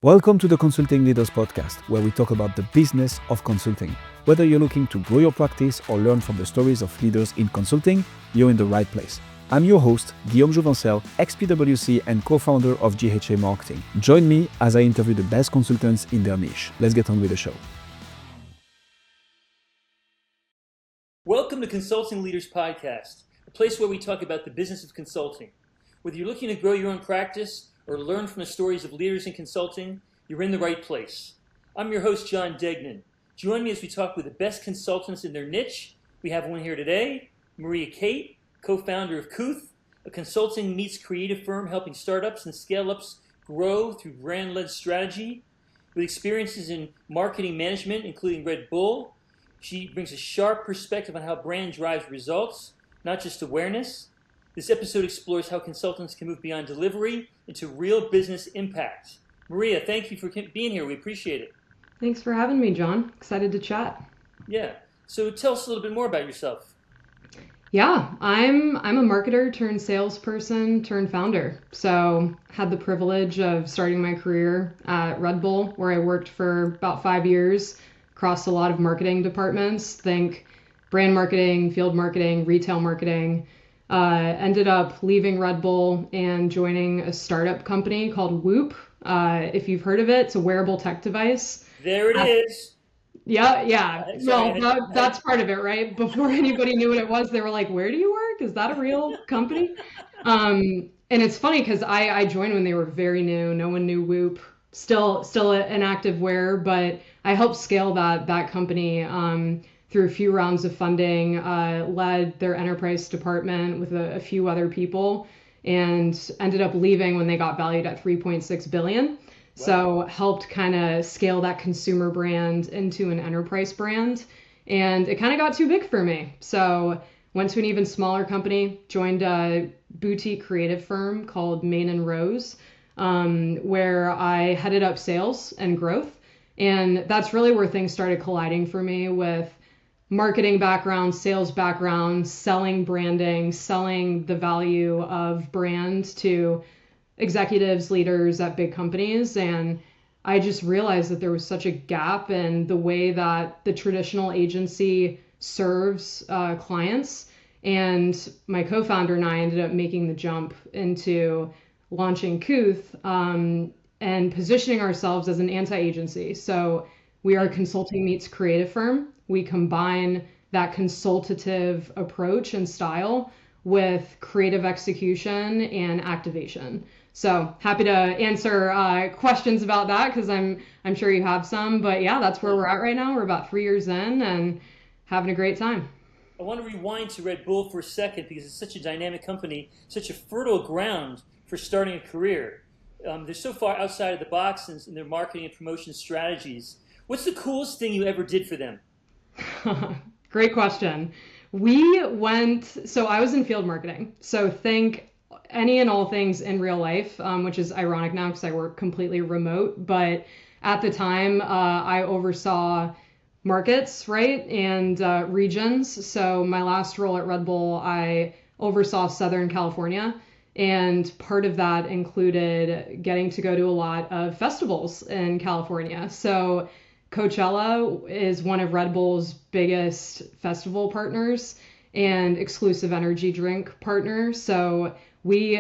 Welcome to the Consulting Leaders Podcast, where we talk about the business of consulting. Whether you're looking to grow your practice or learn from the stories of leaders in consulting, you're in the right place. I'm your host, Guillaume Jouvencel, ex-PwC and co-founder of GHA Marketing. Join me as I interview the best consultants in their niche. Let's get on with the show. Welcome to Consulting Leaders Podcast, a place where we talk about the business of consulting. Whether you're looking to grow your own practice or learn from the stories of leaders in consulting, you're in the right place. I'm your host, John Degnan. Join me as we talk with the best consultants in their niche. We have one here today, Maria Cate, co-founder of Cooth, a consulting meets creative firm helping startups and scale-ups grow through brand-led strategy. With experiences in marketing management, including Red Bull, she brings a sharp perspective on how brand drives results, not just awareness. This episode explores how consultants can move beyond delivery into real business impact. Maria, thank you for being here. We appreciate it. Thanks for having me, John. Excited to chat. Yeah. So tell us a little bit more about yourself. Yeah, I'm a marketer turned salesperson turned founder. So had the privilege of starting my career at Red Bull, where I worked for about 5 years across a lot of marketing departments. Think brand marketing, field marketing, retail marketing. Ended up leaving Red Bull and joining a startup company called Whoop. If you've heard of it, it's a wearable tech device. There it is. Yeah. Well, that's part of it, right? Before anybody knew what it was, they were like, "Where do you work? Is that a real company?" And it's funny because I joined when they were very new. No one knew Whoop. Still an active wear, but I helped scale that company through a few rounds of funding, led their enterprise department with a few other people, and ended up leaving when they got valued at $3.6 billion. Wow. So helped kind of scale that consumer brand into an enterprise brand. And it kind of got too big for me. So went to an even smaller company, joined a boutique creative firm called Main and Rose, where I headed up sales and growth. And that's really where things started colliding for me with marketing background, sales background, selling branding, selling the value of brand to executives, leaders at big companies. And I just realized that there was such a gap in the way that the traditional agency serves clients. And my co-founder and I ended up making the jump into launching Cooth and positioning ourselves as an anti-agency. So we are a consulting meets creative firm. We combine that consultative approach and style with creative execution and activation. So happy to answer questions about that because I'm sure you have some. But yeah, that's where we're at right now. We're about 3 years in and having a great time. I want to rewind to Red Bull for a second because it's such a dynamic company, such a fertile ground for starting a career. They're so far outside of the box in their marketing and promotion strategies. What's the coolest thing you ever did for them? Great question. So I was in field marketing. So think any and all things in real life, which is ironic now because I work completely remote. But at the time, I oversaw markets, right, and regions. So my last role at Red Bull, I oversaw Southern California. And part of that included getting to go to a lot of festivals in California. So Coachella is one of Red Bull's biggest festival partners and exclusive energy drink partners. So we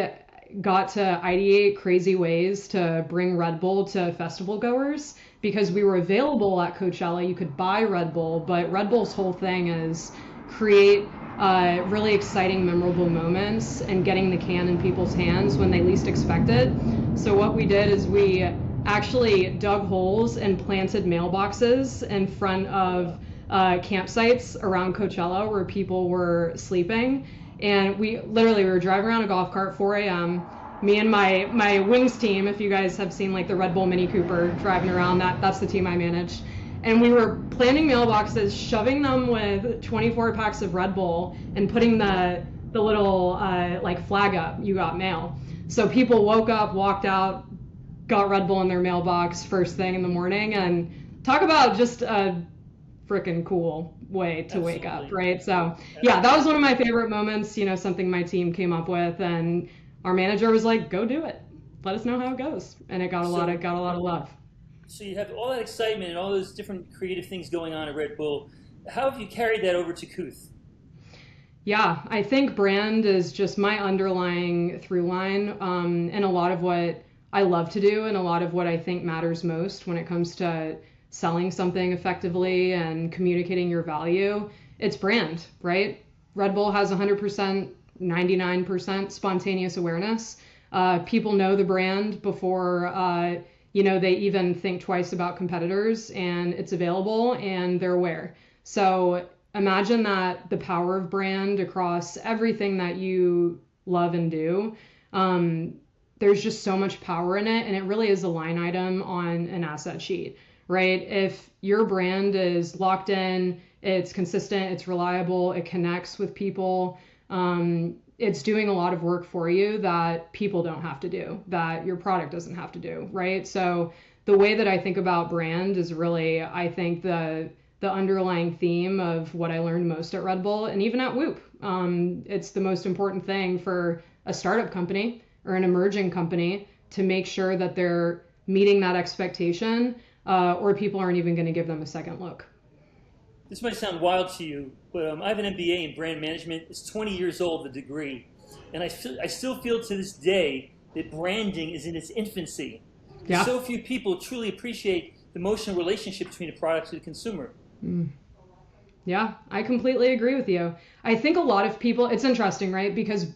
got to ideate crazy ways to bring Red Bull to festival goers because we were available at Coachella. You could buy Red Bull, but Red Bull's whole thing is create really exciting, memorable moments and getting the can in people's hands when they least expect it. So what we did is we actually dug holes and planted mailboxes in front of campsites around Coachella where people were sleeping. And we were driving around a golf cart 4 a.m. Me and my wings team, if you guys have seen like the Red Bull Mini Cooper driving around, that's the team I managed. And we were planting mailboxes, shoving them with 24 packs of Red Bull and putting the little flag up, you got mail. So people woke up, walked out, got Red Bull in their mailbox first thing in the morning, and talk about just a freaking cool way to wake up, right? So yeah, that was one of my favorite moments, something my team came up with, and our manager was like, go do it. let us know how it goes. And it got a lot of love. So you have all that excitement and all those different creative things going on at Red Bull. How have you carried that over to Cooth? Yeah, I think brand is just my underlying through line, and a lot of what I love to do and a lot of what I think matters most when it comes to selling something effectively and communicating your value. It's brand, right? Red Bull has 100%, 99% spontaneous awareness. People know the brand before they even think twice about competitors, and it's available and they're aware. So imagine that the power of brand across everything that you love and do. There's just so much power in it, and it really is a line item on an asset sheet, right? If your brand is locked in, it's consistent, it's reliable, it connects with people, it's doing a lot of work for you that people don't have to do, that your product doesn't have to do, right? So the way that I think about brand is really, I think, the underlying theme of what I learned most at Red Bull and even at Whoop. It's the most important thing for a startup company or an emerging company to make sure that they're meeting that expectation, or people aren't even going to give them a second look. This might sound wild to you, but I have an MBA in brand management. It's 20 years old, the degree. And I still feel to this day that branding is in its infancy. Yeah. So few people truly appreciate the emotional relationship between the product and the consumer. Yeah, I completely agree with you. I think a lot of people, it's interesting, right? Because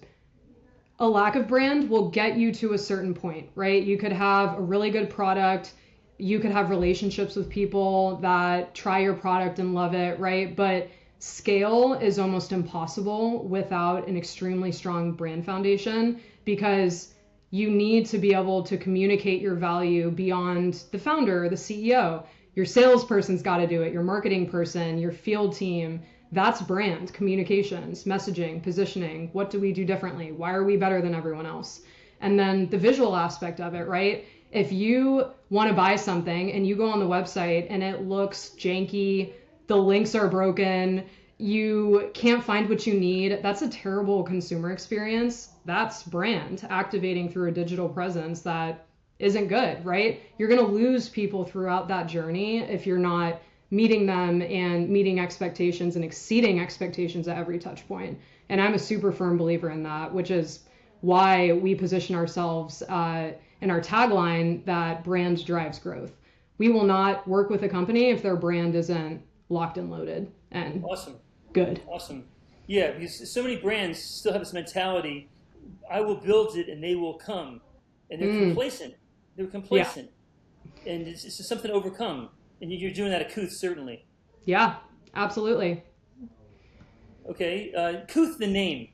a lack of brand will get you to a certain point, right? You could have a really good product. You could have relationships with people that try your product and love it, right? But scale is almost impossible without an extremely strong brand foundation, because you need to be able to communicate your value beyond the founder or the CEO. Your salesperson's got to do it, your marketing person, your field team. That's brand, communications, messaging, positioning. What do we do differently? Why are we better than everyone else? And then the visual aspect of it, right? If you want to buy something and you go on the website and it looks janky, the links are broken, you can't find what you need, that's a terrible consumer experience. That's brand activating through a digital presence that isn't good, right? You're going to lose people throughout that journey if you're not meeting them and meeting expectations and exceeding expectations at every touch point. And I'm a super firm believer in that, which is why we position ourselves in our tagline that brand drives growth. We will not work with a company if their brand isn't locked and loaded and Awesome. Good. Awesome. Yeah, because so many brands still have this mentality, I will build it and they will come. And they're complacent. They're complacent. Yeah. And it's just something to overcome. And you're doing that at Cooth, certainly. Yeah, absolutely. Okay. Cooth, the name,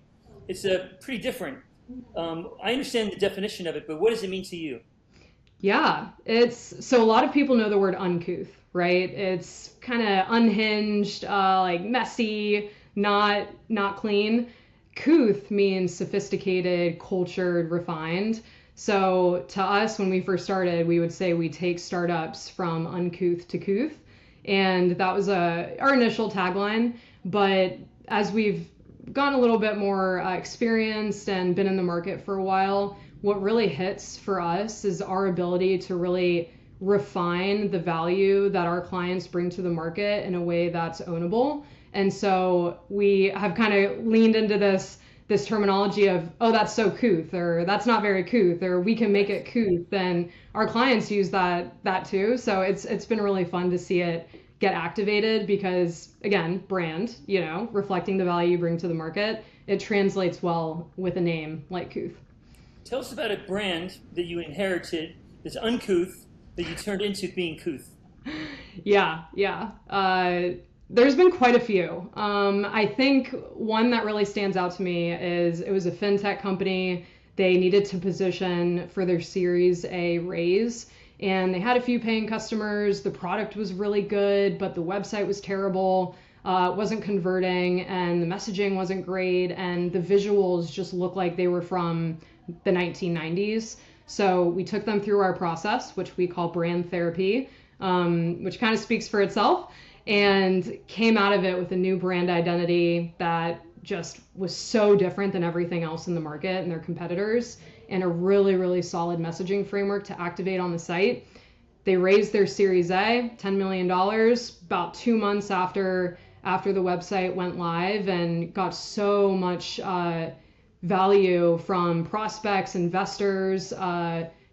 it's pretty different. I understand the definition of it, but what does it mean to you? Yeah, so a lot of people know the word uncouth, right? It's kind of unhinged, like messy, not clean. Cooth means sophisticated, cultured, refined. So to us, when we first started, we would say we take startups from uncouth to Cooth. And that was our initial tagline. But as we've gotten a little bit more experienced and been in the market for a while, what really hits for us is our ability to really refine the value that our clients bring to the market in a way that's ownable. And so we have kind of leaned into this terminology of, oh, that's so Cooth, or that's not very Cooth, or we can make it Cooth. And our clients use that too. So it's been really fun to see it get activated because, again, brand, reflecting the value you bring to the market, it translates well with a name like Cooth. Tell us about a brand that you inherited that's uncouth that you turned into being Cooth. Yeah. There's been quite a few. I think one that really stands out to me is it was a fintech company. They needed to position for their Series A raise, and they had a few paying customers. The product was really good, but the website was terrible. It wasn't converting, and the messaging wasn't great, and the visuals just looked like they were from the 1990s. So we took them through our process, which we call brand therapy, which kind of speaks for itself, and came out of it with a new brand identity that just was so different than everything else in the market and their competitors. and a really, really solid messaging framework to activate on the site. They raised their Series A, $10 million, about 2 months after the website went live, and got so much value from prospects, investors,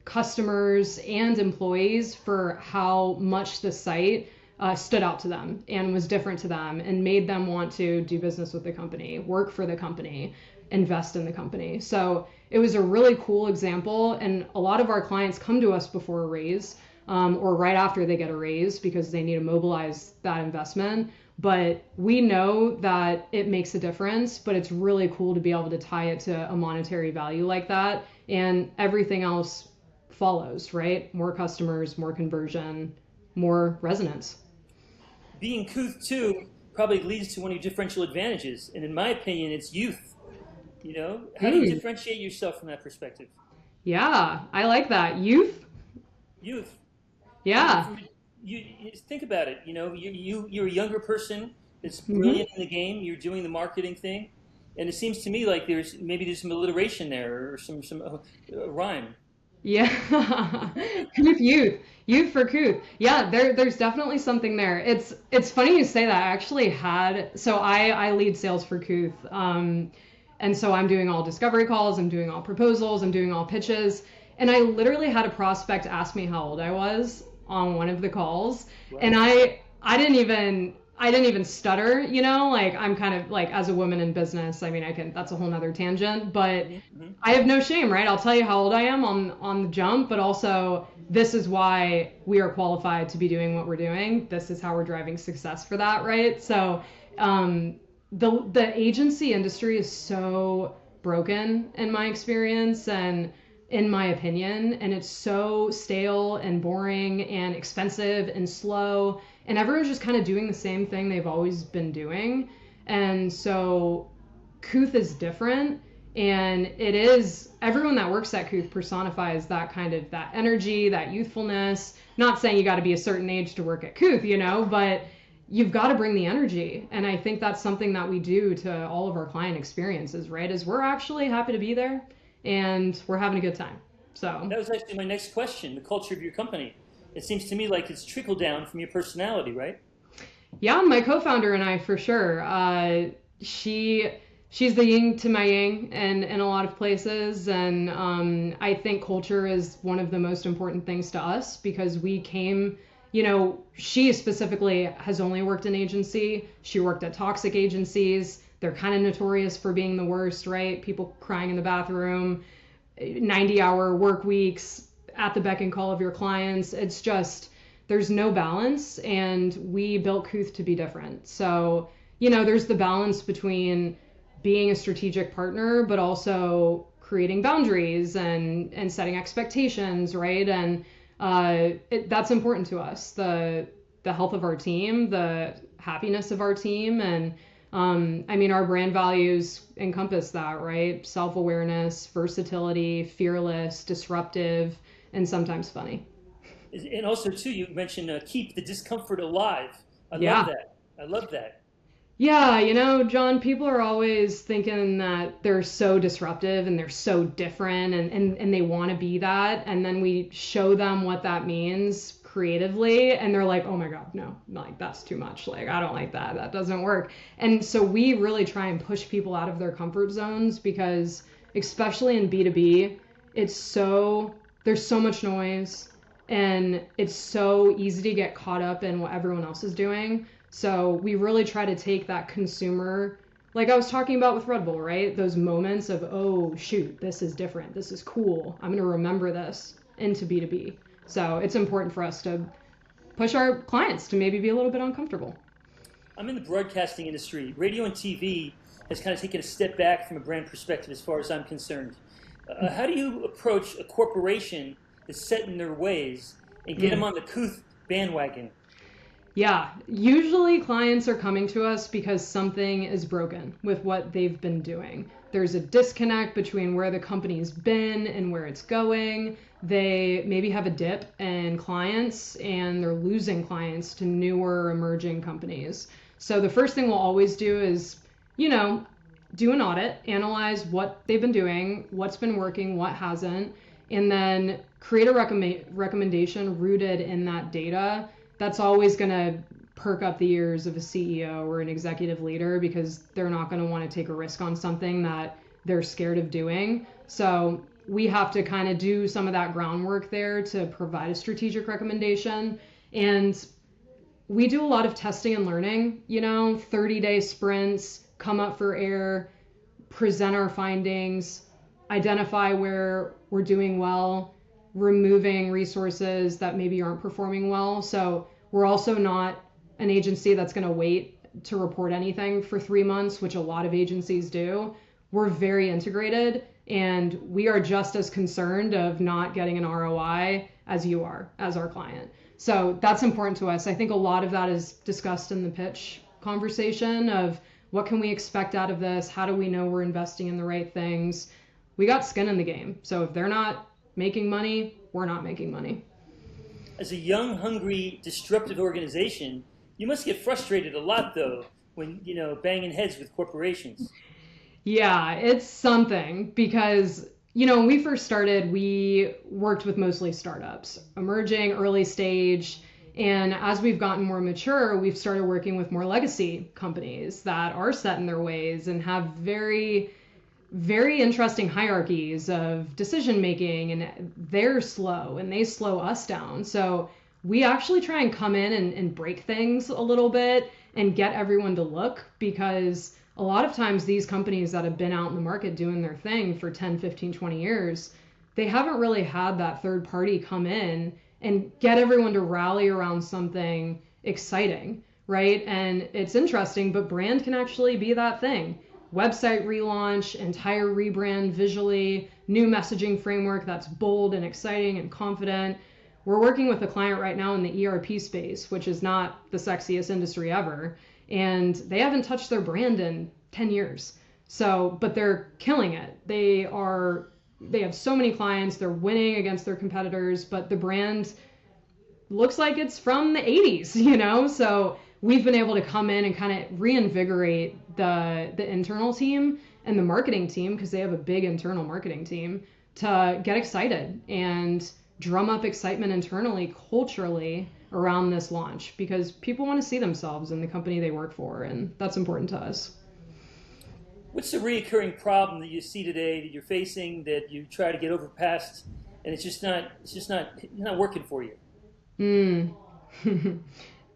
customers, and employees for how much the site stood out to them and was different to them and made them want to do business with the company, work for the company, invest in the company. So it was a really cool example. And a lot of our clients come to us before a raise or right after they get a raise because they need to mobilize that investment. But we know that it makes a difference, but it's really cool to be able to tie it to a monetary value like that. And everything else follows, right? More customers, more conversion, more resonance. Being Cooth too probably leads to one of your differential advantages, and in my opinion, it's youth. How do you differentiate yourself from that perspective? Yeah, I like that. Youth. Yeah. You think about it. You're a younger person that's brilliant in the game. You're doing the marketing thing, and it seems to me like there's some alliteration there or some rhyme. Yeah. Cooth youth for Cooth. Yeah, there's definitely something there. It's funny you say that. I actually I lead sales for Cooth. And so I'm doing all discovery calls, I'm doing all proposals, I'm doing all pitches. And I literally had a prospect ask me how old I was on one of the calls. Wow. And I didn't even stutter, like I'm kind of like, as a woman in business, that's a whole nother tangent, but I have no shame, right? I'll tell you how old I am on the jump, but also this is why we are qualified to be doing what we're doing. This is how we're driving success for that, right? So the agency industry is so broken in my experience and in my opinion, and it's so stale and boring and expensive and slow, and everyone's just kind of doing the same thing they've always been doing. And so Cooth is different, and everyone that works at Cooth personifies that energy, that youthfulness. Not saying you got to be a certain age to work at Cooth, but you've got to bring the energy. And I think that's something that we do to all of our client experiences, right? Is we're actually happy to be there and we're having a good time. So that was actually my next question, the culture of your company. It seems to me like it's trickled down from your personality, right? Yeah, my co-founder and I, for sure. She's the yin to my yang in a lot of places. And I think culture is one of the most important things to us because we came, she specifically has only worked in agency. She worked at toxic agencies. They're kind of notorious for being the worst, right? People crying in the bathroom, 90-hour work weeks at the beck and call of your clients. It's just, there's no balance, and we built Cooth to be different. So, there's the balance between being a strategic partner, but also creating boundaries and setting expectations, right? And that's important to us, the health of our team, the happiness of our team. And our brand values encompass that, right? Self-awareness, versatility, fearless, disruptive, and sometimes funny. And also, too, you mentioned keep the discomfort alive. I love that. Yeah, John, people are always thinking that they're so disruptive and they're so different and they want to be that. And then we show them what that means creatively and they're like, oh my God, no, like that's too much. Like, I don't like that. That doesn't work. And so we really try and push people out of their comfort zones because especially in B2B, there's so much noise and it's so easy to get caught up in what everyone else is doing. So we really try to take that consumer, like I was talking about with Red Bull, right? Those moments of, oh, shoot, this is different. This is cool. I'm going to remember this into B2B. So it's important for us to push our clients to maybe be a little bit uncomfortable. I'm in the broadcasting industry. Radio and TV has kind of taken a step back from a brand perspective as far as I'm concerned. How do you approach a corporation that's set in their ways and get them on the Cooth bandwagon? Yeah, usually clients are coming to us because something is broken with what they've been doing. There's a disconnect between where the company's been and where it's going. They maybe have a dip in clients and they're losing clients to newer emerging companies. So the first thing we'll always do is, do an audit, analyze what they've been doing, what's been working, what hasn't, and then create a recommendation rooted in that data. That's always going to perk up the ears of a CEO or an executive leader, because they're not going to want to take a risk on something that they're scared of doing. So we have to kind of do some of that groundwork there to provide a strategic recommendation. And we do a lot of testing and learning, 30-day sprints, come up for air, present our findings, identify where we're doing well, removing resources that maybe aren't performing well. So we're also not an agency that's going to wait to report anything for 3 months, which a lot of agencies do. We're very integrated, and we are just as concerned of not getting an ROI as you are, as our client. So that's important to us. I think a lot of that is discussed in the pitch conversation of what can we expect out of this? How do we know we're investing in the right things? We got skin in the game. So if they're not making money, we're not making money. As a young, hungry, disruptive organization, you must get frustrated a lot, though, when, banging heads with corporations. Yeah, it's something, because, when we first started, we worked with mostly startups, emerging, early stage. And as we've gotten more mature, we've started working with more legacy companies that are set in their ways and have very, very interesting hierarchies of decision making, and they're slow and they slow us down. So we actually try and come in and break things a little bit and get everyone to look, because a lot of times these companies that have been out in the market doing their thing for 10, 15, 20 years, they haven't really had that third party come in and get everyone to rally around something exciting, right? And it's interesting, but brand can actually be that thing. Website relaunch, entire rebrand visually, new messaging framework that's bold and exciting and confident. We're working with a client right now in the ERP space, which is not the sexiest industry ever, and they haven't touched their brand in 10 years. So, but they're killing it. They have so many clients, they're winning against their competitors, but the brand looks like it's from the 80s, So we've been able to come in and kind of reinvigorate the internal team and the marketing team, because they have a big internal marketing team, to get excited and drum up excitement internally, culturally, around this launch, because people want to see themselves in the company they work for, and that's important to us. What's the reoccurring problem that you see today that you're facing that you try to get over past, and it's just not working for you?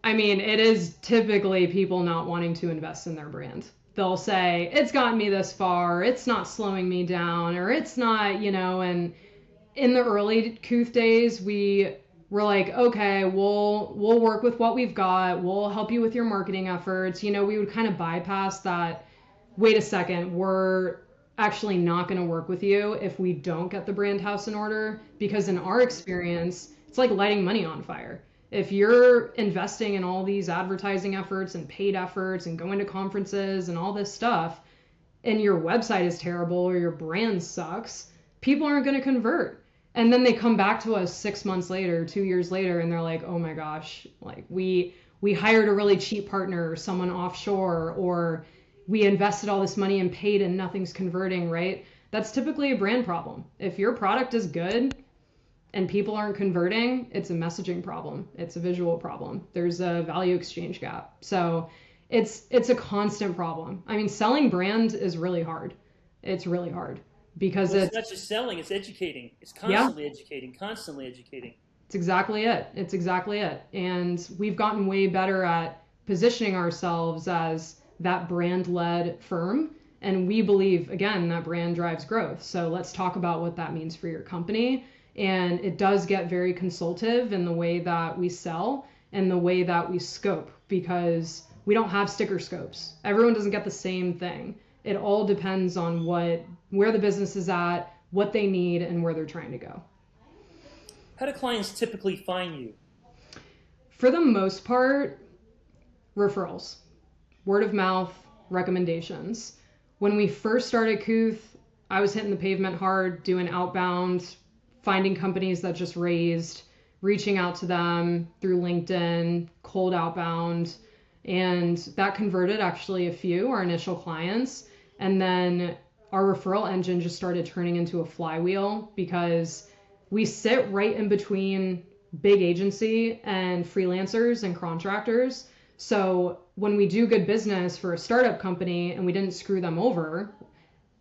I mean, it is typically people not wanting to invest in their brand. They'll say, it's gotten me this far, it's not slowing me down, or it's not, and in the early Cooth days, we're like, okay, we'll work with what we've got. We'll help you with your marketing efforts. We would kind of bypass that. Wait a second, we're actually not going to work with you if we don't get the brand house in order, because in our experience, it's like lighting money on fire. If you're investing in all these advertising efforts and paid efforts and going to conferences and all this stuff, and your website is terrible or your brand sucks, people aren't going to convert. And then they come back to us 6 months later, 2 years later, and they're like, oh my gosh, like we hired a really cheap partner or someone offshore, or we invested all this money and paid and nothing's converting, right? That's typically a brand problem. If your product is good and people aren't converting, it's a messaging problem. It's a visual problem. There's a value exchange gap. So it's a constant problem. I mean, selling brand is really hard. It's really hard. Because it's not just selling, it's educating. It's constantly educating, constantly educating. It's exactly it. And we've gotten way better at positioning ourselves as that brand-led firm. And we believe, again, that brand drives growth. So let's talk about what that means for your company. And it does get very consultative in the way that we sell and the way that we scope, because we don't have sticker scopes. Everyone doesn't get the same thing. It all depends on where the business is at, what they need, and where they're trying to go. How do clients typically find you? For the most part, referrals, word of mouth, recommendations. When we first started Cooth, I was hitting the pavement hard, doing outbound, finding companies that just raised, reaching out to them through LinkedIn, cold outbound, and that converted actually a few, our initial clients. And then our referral engine just started turning into a flywheel because we sit right in between big agency and freelancers and contractors. So when we do good business for a startup company and we didn't screw them over,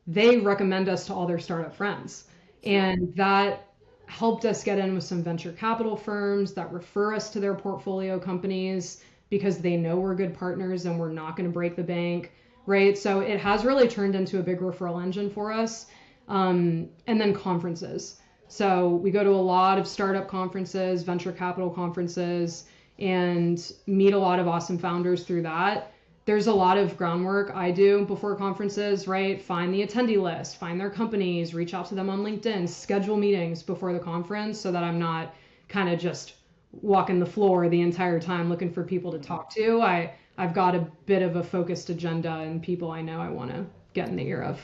they recommend us to all their startup friends. And that helped us get in with some venture capital firms that refer us to their portfolio companies because they know we're good partners and we're not going to break the bank, right? So it has really turned into a big referral engine for us. And then conferences. So we go to a lot of startup conferences, venture capital conferences, and meet a lot of awesome founders through that. There's a lot of groundwork I do before conferences, right? Find the attendee list, find their companies, reach out to them on LinkedIn, schedule meetings before the conference so that I'm not kind of just walking the floor the entire time looking for people to talk to. I've got a bit of a focused agenda and people I know I want to get in the ear of.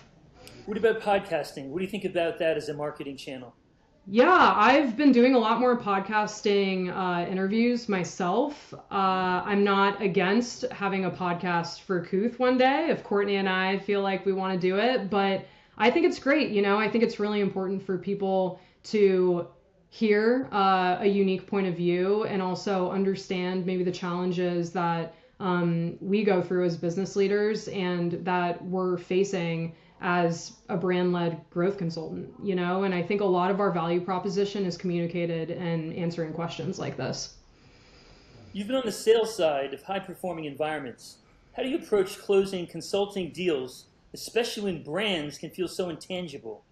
What about podcasting? What do you think about that as a marketing channel? Yeah, I've been doing a lot more podcasting interviews myself. I'm not against having a podcast for Cooth one day if Courtney and I feel like we want to do it, but I think it's great. I think it's really important for people to hear a unique point of view and also understand maybe the challenges that we go through as business leaders and that we're facing as a brand-led growth consultant, and I think a lot of our value proposition is communicated in answering questions like this. You've been on the sales side of high-performing environments. How do you approach closing consulting deals, especially when brands can feel so intangible?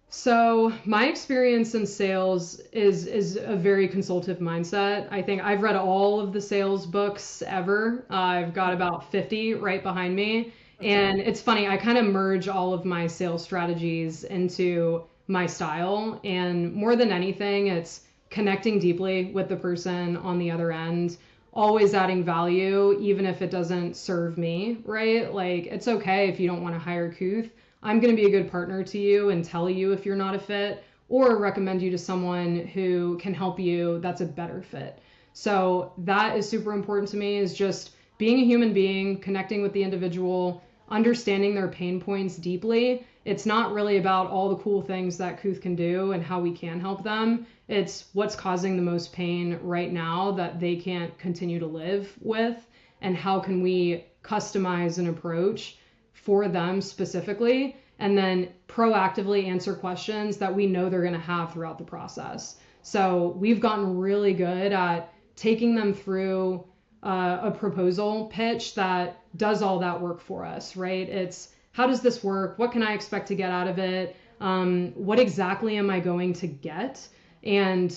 So my experience in sales is a very consultative mindset. I think I've read all of the sales books ever. I've got about 50 right behind me. And it's funny, I kind of merge all of my sales strategies into my style. And more than anything, it's connecting deeply with the person on the other end, always adding value, even if it doesn't serve me, right? Like, it's okay if you don't want to hire Cooth. I'm going to be a good partner to you and tell you if you're not a fit or recommend you to someone who can help you that's a better fit. So that is super important to me, is just being a human being, connecting with the individual, understanding their pain points deeply. It's not really about all the cool things that Cooth can do and how we can help them. It's what's causing the most pain right now that they can't continue to live with, and how can we customize an approach for them specifically, and then proactively answer questions that we know they're going to have throughout the process. So we've gotten really good at taking them through a proposal pitch that does all that work for us, right? It's how does this work? What can I expect to get out of it? What exactly am I going to get? And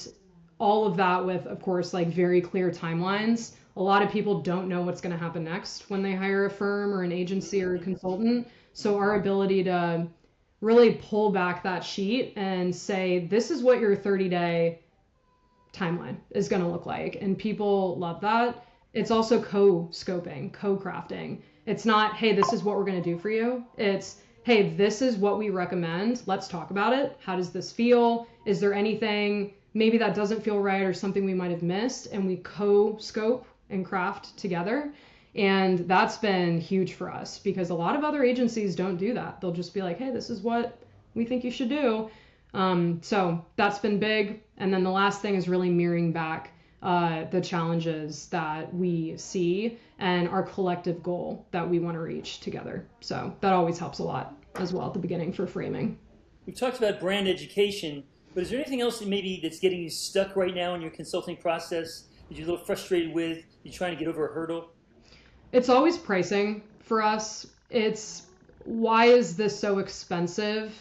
all of that with, of course, like very clear timelines. A lot of people don't know what's going to happen next when they hire a firm or an agency or a consultant. So our ability to really pull back that sheet and say, this is what your 30-day timeline is going to look like. And people love that. It's also co-scoping, co-crafting. It's not, hey, this is what we're going to do for you. It's, hey, this is what we recommend. Let's talk about it. How does this feel? Is there anything maybe that doesn't feel right or something we might have missed? And we co-scope and craft together. And that's been huge for us because a lot of other agencies don't do that. They'll just be like, hey, this is what we think you should do. So that's been big. And then the last thing is really mirroring back the challenges that we see and our collective goal that we want to reach together. So that always helps a lot as well at the beginning for framing. We've talked about brand education, but is there anything else that's getting you stuck right now in your consulting process that you're a little frustrated with? You're trying to get over a hurdle? It's always pricing for us. It's why is this so expensive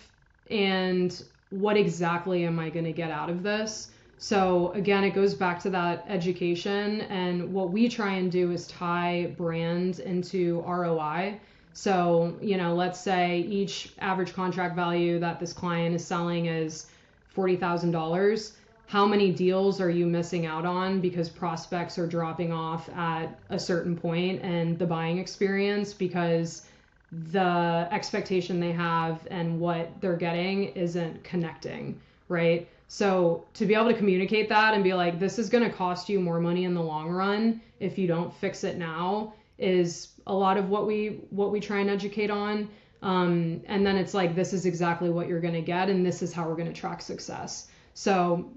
and what exactly am I going to get out of this? So again, it goes back to that education, and what we try and do is tie brand into ROI. So, let's say each average contract value that this client is selling is $40,000. How many deals are you missing out on because prospects are dropping off at a certain point and the buying experience because the expectation they have and what they're getting isn't connecting, right? So to be able to communicate that and be like, this is going to cost you more money in the long run if you don't fix it now, is a lot of what we try and educate on. And then it's like, this is exactly what you're going to get, and this is how we're going to track success. So,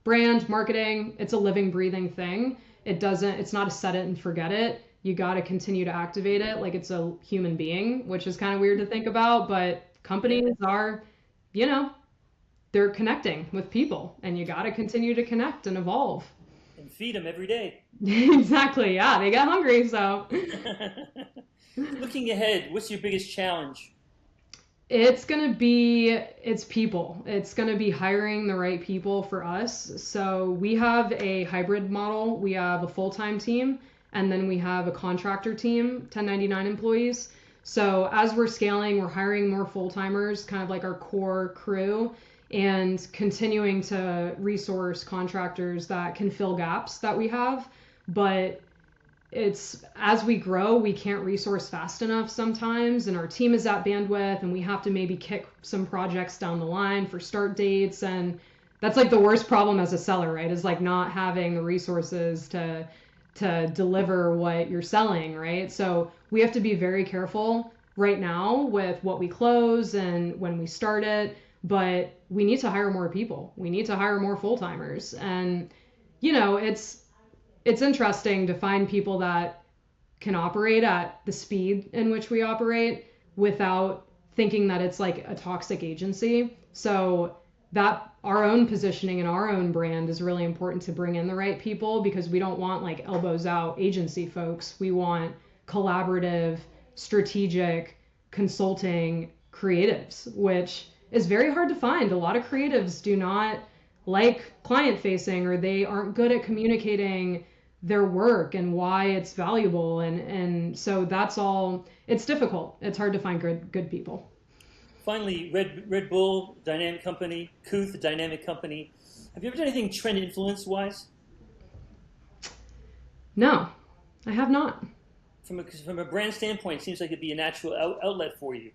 brand marketing, it's a living, breathing thing. It's not a set it and forget it. You got to continue to activate it like it's a human being, which is kind of weird to think about, but companies are, they're connecting with people, and you got to continue to connect and evolve. And feed them every day. Exactly. Yeah, they get hungry, so. Looking ahead, what's your biggest challenge? It's people. It's going to be hiring the right people for us. So we have a hybrid model. We have a full-time team, and then we have a contractor team, 1099 employees. So as we're scaling, we're hiring more full-timers, kind of like our core crew, and continuing to resource contractors that can fill gaps that we have. But as we grow, we can't resource fast enough sometimes, and our team is at bandwidth, and we have to maybe kick some projects down the line for start dates. And that's like the worst problem as a seller, right? Is like not having the resources to deliver what you're selling, right? So we have to be very careful right now with what we close and when we start it, but we need to hire more people. We need to hire more full-timers. And, it's interesting to find people that can operate at the speed in which we operate without thinking that it's like a toxic agency. So that our own positioning and our own brand is really important to bring in the right people, because we don't want like elbows out agency folks. We want collaborative, strategic, consulting creatives, which is very hard to find. A lot of creatives do not like client facing, or they aren't good at communicating their work and why it's valuable. And so that's all, it's difficult. It's hard to find good people. Finally, Red Bull, dynamic company, Cooth, dynamic company. Have you ever done anything trend influence wise? No, I have not. From a brand standpoint, it seems like it'd be a natural outlet for you.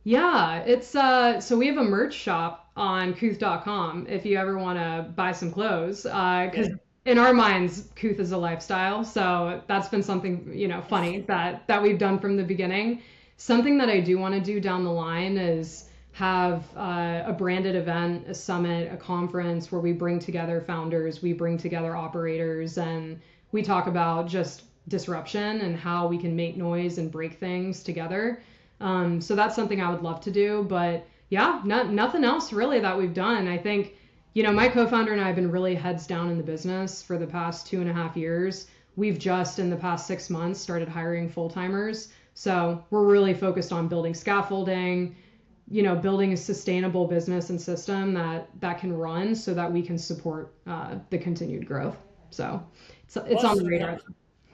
Yeah, it's so we have a merch shop on Cooth.com if you ever want to buy some clothes, because in our minds, Cooth is a lifestyle. So that's been something, funny that we've done from the beginning. Something that I do want to do down the line is have a branded event, a summit, a conference where we bring together founders, we bring together operators, and we talk about just disruption and how we can make noise and break things together. So that's something I would love to do. But yeah, nothing else really that we've done. I think, my co-founder and I have been really heads down in the business for the past 2.5 years. We've just in the past 6 months started hiring full-timers. So we're really focused on building scaffolding, building a sustainable business and system that can run so that we can support the continued growth. So it's awesome, on the radar.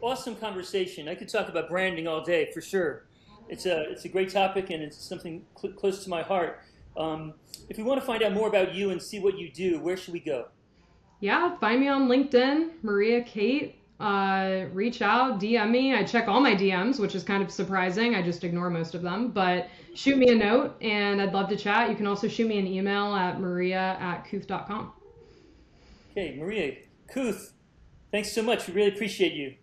Awesome conversation. I could talk about branding all day for sure. It's a great topic, and it's something close to my heart. If we want to find out more about you and see what you do, where should we go? Yeah, find me on LinkedIn, Maria Cate. Reach out, DM me. I check all my DMs, which is kind of surprising. I just ignore most of them, but shoot me a note and I'd love to chat. You can also shoot me an email at maria@cooth.com. Okay, Maria, Cooth, thanks so much. We really appreciate you.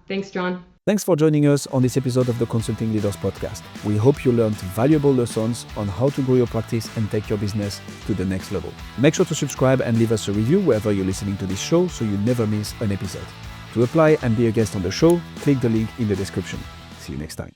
Thanks, John. Thanks for joining us on this episode of the Consulting Leaders Podcast. We hope you learned valuable lessons on how to grow your practice and take your business to the next level. Make sure to subscribe and leave us a review wherever you're listening to this show so you never miss an episode. To apply and be a guest on the show, click the link in the description. See you next time.